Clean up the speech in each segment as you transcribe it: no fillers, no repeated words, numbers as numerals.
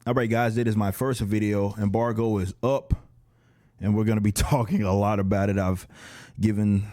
All right, guys, it is my first video. Embargo is up, and we're going to be talking a lot about it. I've given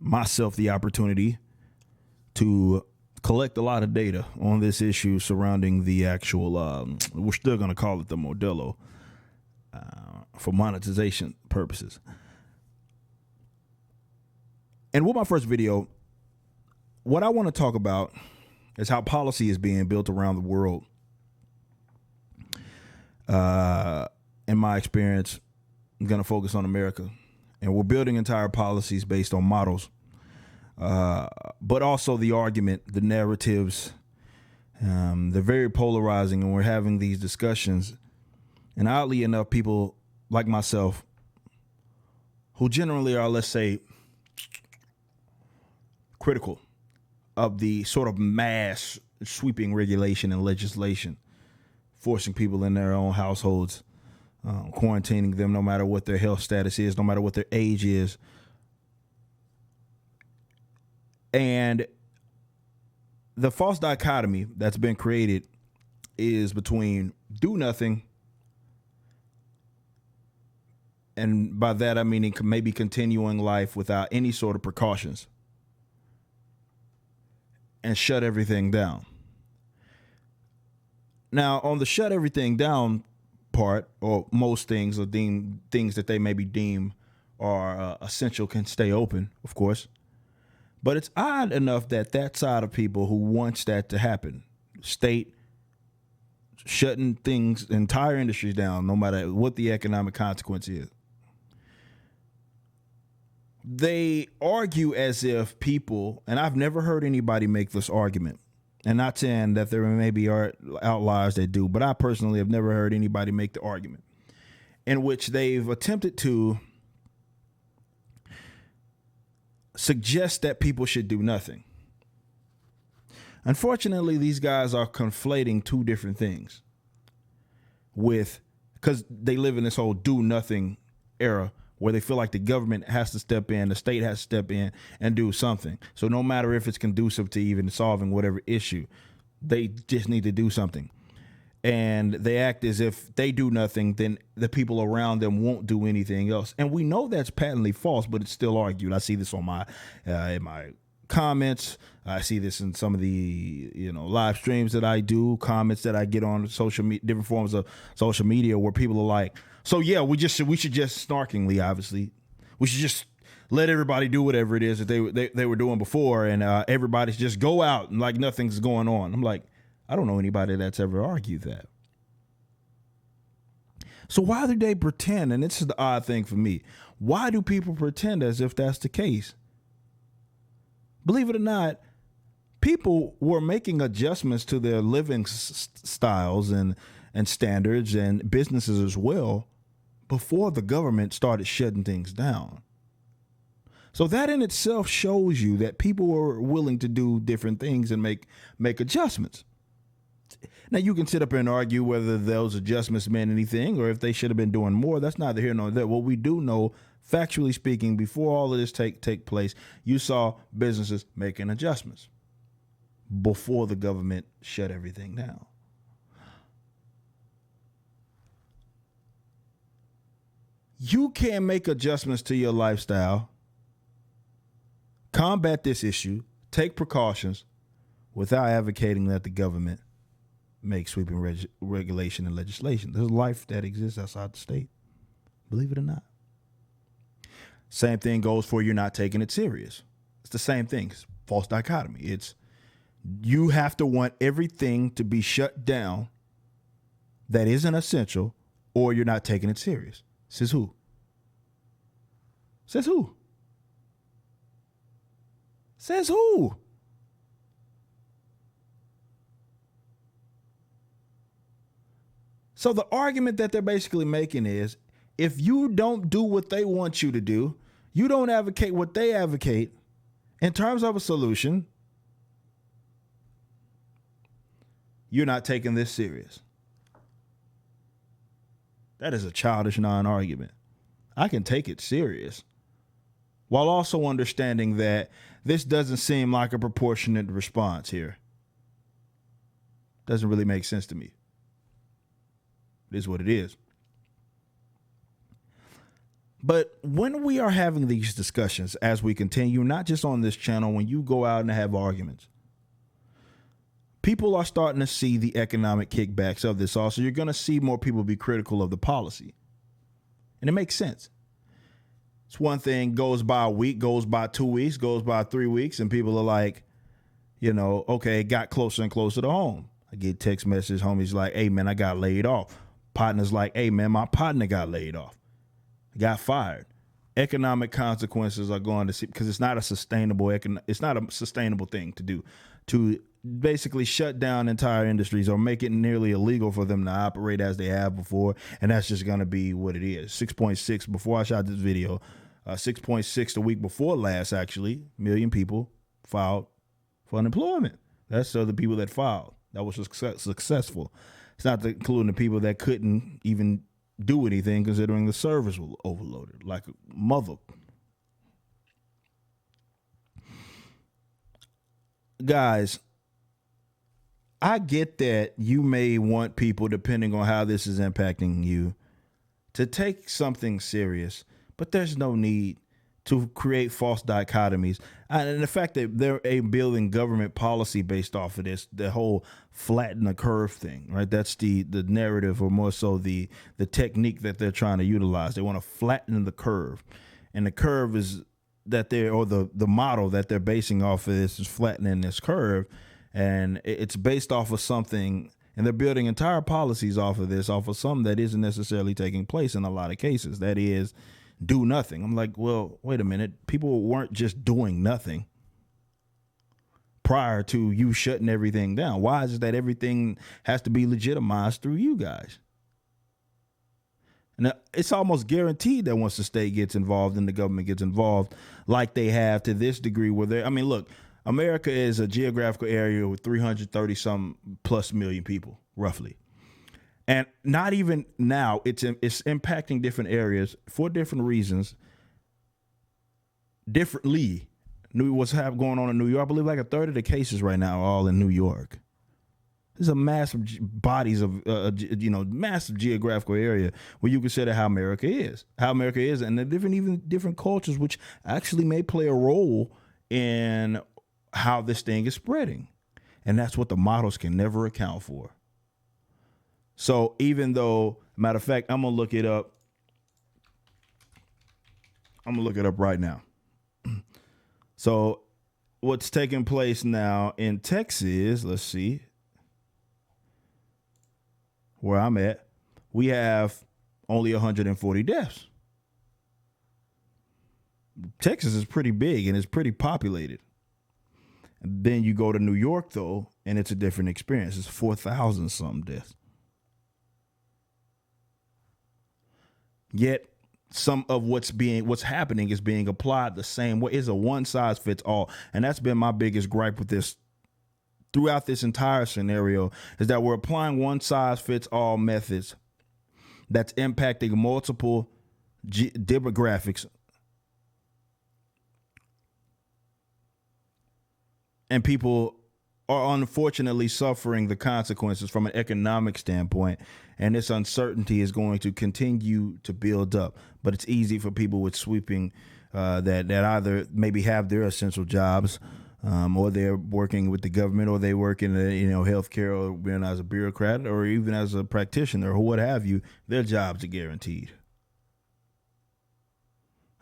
myself the opportunity to collect a lot of data on this issue surrounding the actual, we're still going to call it the Modelo for monetization purposes. And with my first video, what I want to talk about is how policy is being built around the world. In my experience, I'm going to focus on America, and we're building entire policies based on models, but also the argument, the narratives, they're very polarizing, and we're having these discussions. And oddly enough, people like myself, who generally are, let's say, critical of the sort of mass sweeping regulation and legislation, forcing people in their own households, quarantining them no matter what their health status is, no matter what their age is. And the false dichotomy that's been created is between do nothing, and by that I mean maybe continuing life without any sort of precautions, and shut everything down. Now, on the shut everything down part, or most things, or things that they maybe deem are essential can stay open, of course. But it's odd enough that that side of people who wants that to happen, state shutting things, entire industries down, no matter what the economic consequence is, they argue as if people, and I've never heard anybody make this argument, and not saying that there maybe are outliers that do, but I personally have never heard anybody make the argument in which they've attempted to suggest that people should do nothing. Unfortunately, these guys are conflating two different things because they live in this whole do nothing era where they feel like the government has to step in, the state has to step in and do something. So no matter if it's conducive to even solving whatever issue, they just need to do something. And they act as if they do nothing, then the people around them won't do anything else. And we know that's patently false, but it's still argued. I see this on my in my comments. I see this in some of the live streams that I do, comments that I get on social media, different forms of social media, where people are like, so yeah, we should just snarkingly, obviously, we should just let everybody do whatever it is that they were doing before, and everybody's just go out and like nothing's going on. I'm like, I don't know anybody that's ever argued that. So why do they pretend? And this is the odd thing for me. Why do people pretend as if that's the case? Believe it or not, people were making adjustments to their living styles and standards, and businesses as well, before the government started shutting things down. So that in itself shows you that people were willing to do different things and make adjustments. Now, you can sit up here and argue whether those adjustments meant anything or if they should have been doing more. That's neither here nor there. What we do know, factually speaking, before all of this take place, you saw businesses making adjustments before the government shut everything down. You can make adjustments to your lifestyle, combat this issue, take precautions without advocating that the government make sweeping regulation and legislation. There's life that exists outside the state, believe it or not. Same thing goes for you're not taking it serious. It's the same thing. It's false dichotomy. It's you have to want everything to be shut down that isn't essential, or you're not taking it serious. Says who? Says who? Says who? So the argument that they're basically making is, if you don't do what they want you to do, you don't advocate what they advocate in terms of a solution, you're not taking this serious. That is a childish non-argument. I can take it serious while also understanding that this doesn't seem like a proportionate response here. Doesn't really make sense to me. It is what it is. But when we are having these discussions, as we continue, not just on this channel, when you go out and have arguments, people are starting to see the economic kickbacks of this. Also, you're going to see more people be critical of the policy. And it makes sense. It's one thing, goes by a week, goes by 2 weeks, goes by 3 weeks, and people are like, okay, it got closer and closer to home. I get text messages, homies like, hey, man, I got laid off. Partners like, hey, man, my partner got laid off. Got fired. Economic consequences are going to see, because it's not a sustainable thing to do, to basically shut down entire industries or make it nearly illegal for them to operate as they have before. And that's just going to be what it is. 6.6 before I shot this video, 6.6 the week before last, actually, million people filed for unemployment. That's the other people that filed. That was successful. It's not including the people that couldn't even do anything considering the servers were overloaded like a mother. Guys, I get that you may want people, depending on how this is impacting you, to take something serious, but there's no need to create false dichotomies. And the fact that they're building government policy based off of this, the whole flatten the curve thing, right? That's the narrative, or more so the technique that they're trying to utilize. They want to flatten the curve. And the curve is that the model that they're basing off of this is flattening this curve. And it's based off of something, and they're building entire policies off of this, off of something that isn't necessarily taking place in a lot of cases. That is, do nothing. I'm like, well, wait a minute. People weren't just doing nothing prior to you shutting everything down. Why is it that everything has to be legitimized through you guys? And it's almost guaranteed that once the state gets involved and the government gets involved, like they have to this degree, look, America is a geographical area with 330 some plus million people, roughly. And not even now, it's impacting different areas for different reasons, differently. What's going on in New York? I believe like a third of the cases right now are all in New York. There's a massive bodies of, massive geographical area where you consider how America is, and the different cultures, which actually may play a role in how this thing is spreading. And that's what the models can never account for. So even though, matter of fact, I'm going to look it up. I'm going to look it up right now. So what's taking place now in Texas, let's see where I'm at. We have only 140 deaths. Texas is pretty big and it's pretty populated. And then you go to New York, though, and it's a different experience. It's 4,000 something deaths. Yet some of what's happening is being applied the same way. It's a one size fits all. And that's been my biggest gripe with this throughout this entire scenario, is that we're applying one size fits all methods that's impacting multiple demographics. And people are unfortunately suffering the consequences from an economic standpoint. And this uncertainty is going to continue to build up. But it's easy for people with sweeping that either maybe have their essential jobs, or they're working with the government, or they work in healthcare, or being as a bureaucrat, or even as a practitioner, or what have you. Their jobs are guaranteed.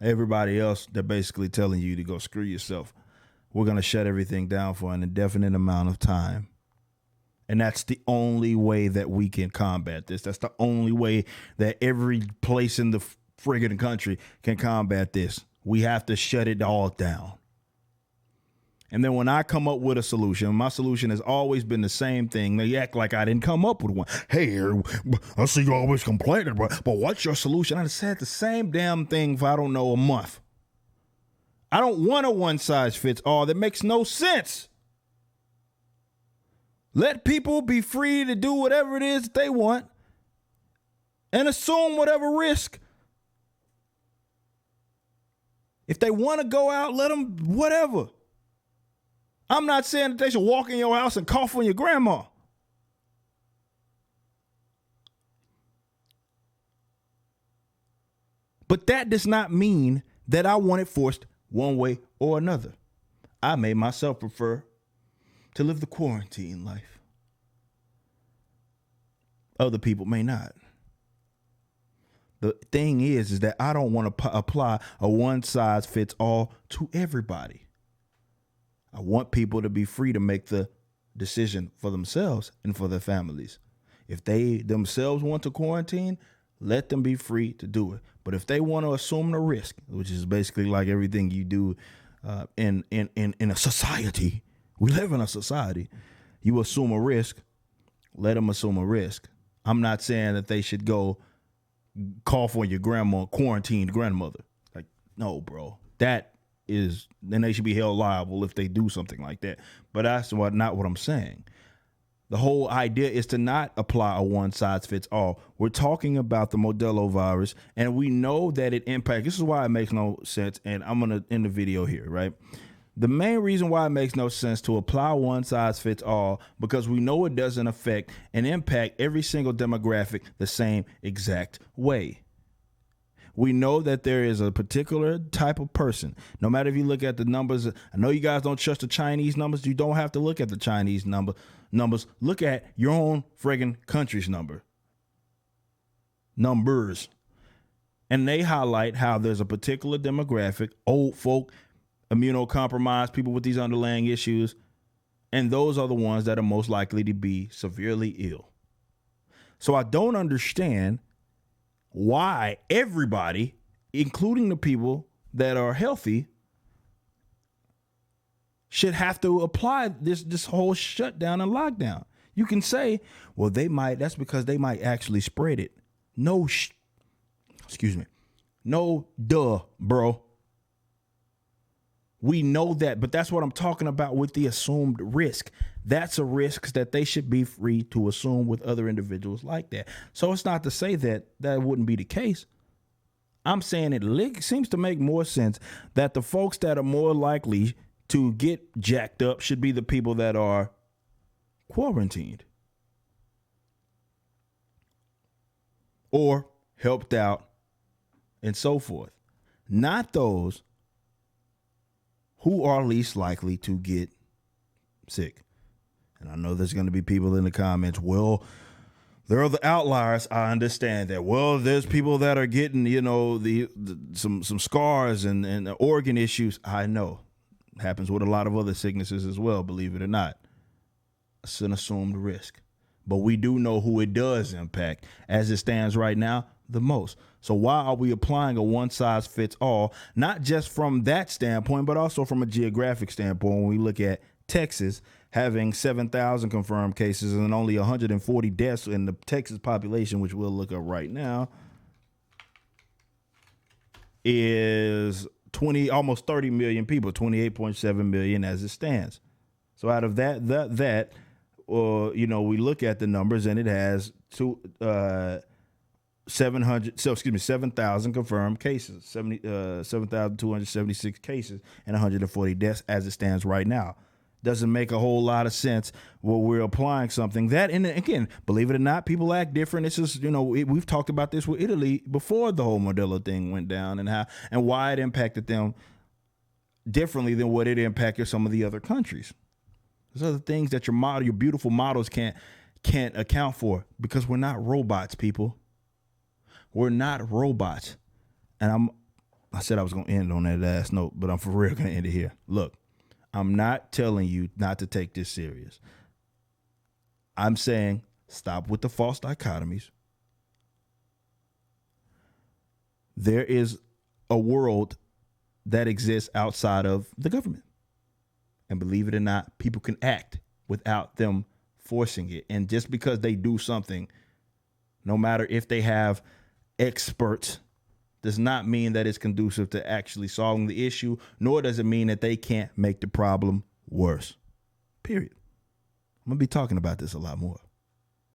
Everybody else, they're basically telling you to go screw yourself. We're going to shut everything down for an indefinite amount of time. And that's the only way that we can combat this. That's the only way that every place in the friggin' country can combat this. We have to shut it all down. And then when I come up with a solution, my solution has always been the same thing. They act like I didn't come up with one. Hey, I see you always complaining, but what's your solution? I said the same damn thing for, a month. I don't want a one size fits all. That makes no sense. Let people be free to do whatever it is that they want and assume whatever risk. If they want to go out, let them, whatever. I'm not saying that they should walk in your house and cough on your grandma. But that does not mean that I want it forced one way or another. I may myself prefer to live the quarantine life. Other people may not. The thing is that I don't want to apply a one size fits all to everybody. I want people to be free to make the decision for themselves and for their families. If they themselves want to quarantine, let them be free to do it. But if they want to assume the risk, which is basically like everything you do in a society, we live in a society, you assume a risk, let them assume a risk. I'm not saying that they should go call for your grandma, quarantined grandmother. Like, no, bro. Then they should be held liable if they do something like that. But that's not what I'm saying. The whole idea is to not apply a one size fits all. We're talking about the Modelo virus, and we know that it impacts. This is why it makes no sense, and I'm going to end the video here, right? The main reason why it makes no sense to apply one size fits all, because we know it doesn't affect and impact every single demographic the same exact way. We know that there is a particular type of person. No matter if you look at the numbers, I know you guys don't trust the Chinese numbers. You don't have to look at the Chinese numbers. Look at your own friggin' country's numbers. And they highlight how there's a particular demographic, old folk, immunocompromised, people with these underlying issues, and those are the ones that are most likely to be severely ill. So I don't understand why everybody, including the people that are healthy, should have to apply this whole shutdown and lockdown. You can say, well, that's because they might actually spread it. No, bro. We know that, but that's what I'm talking about with the assumed risk. That's a risk that they should be free to assume with other individuals like that. So it's not to say that wouldn't be the case. I'm saying it seems to make more sense that the folks that are more likely to get jacked up should be the people that are quarantined or helped out and so forth, not those who are least likely to get sick. And I know there's going to be people in the comments, well, there are the outliers. I understand that. Well, there's people that are getting, some scars and organ issues. I know. It happens with a lot of other sicknesses as well, believe it or not. It's an assumed risk. But we do know who it does impact, as it stands right now, the most. So why are we applying a one size fits all, not just from that standpoint, but also from a geographic standpoint? When we look at Texas having 7,000 confirmed cases and only 140 deaths in the Texas population, which we'll look up right now, is almost 30 million people, 28.7 million as it stands. So out of that, we look at the numbers and it has 7,000 confirmed cases, 7,276 cases and 140 deaths as it stands right now. Doesn't make a whole lot of sense when we're applying something that, and again, believe it or not, people act different. It's just, we've talked about this with Italy before the whole Modelo thing went down and why it impacted them differently than what it impacted some of the other countries. There's other things that your beautiful models can't account for, because we're not robots, people. We're not robots. And I said I was going to end on that last note, but I'm for real going to end it here. Look, I'm not telling you not to take this serious. I'm saying stop with the false dichotomies. There is a world that exists outside of the government. And believe it or not, people can act without them forcing it. And just because they do something, no matter if they have experts, does not mean that it's conducive to actually solving the issue, nor does it mean that they can't make the problem worse. Period. I'm going to be talking about this a lot more.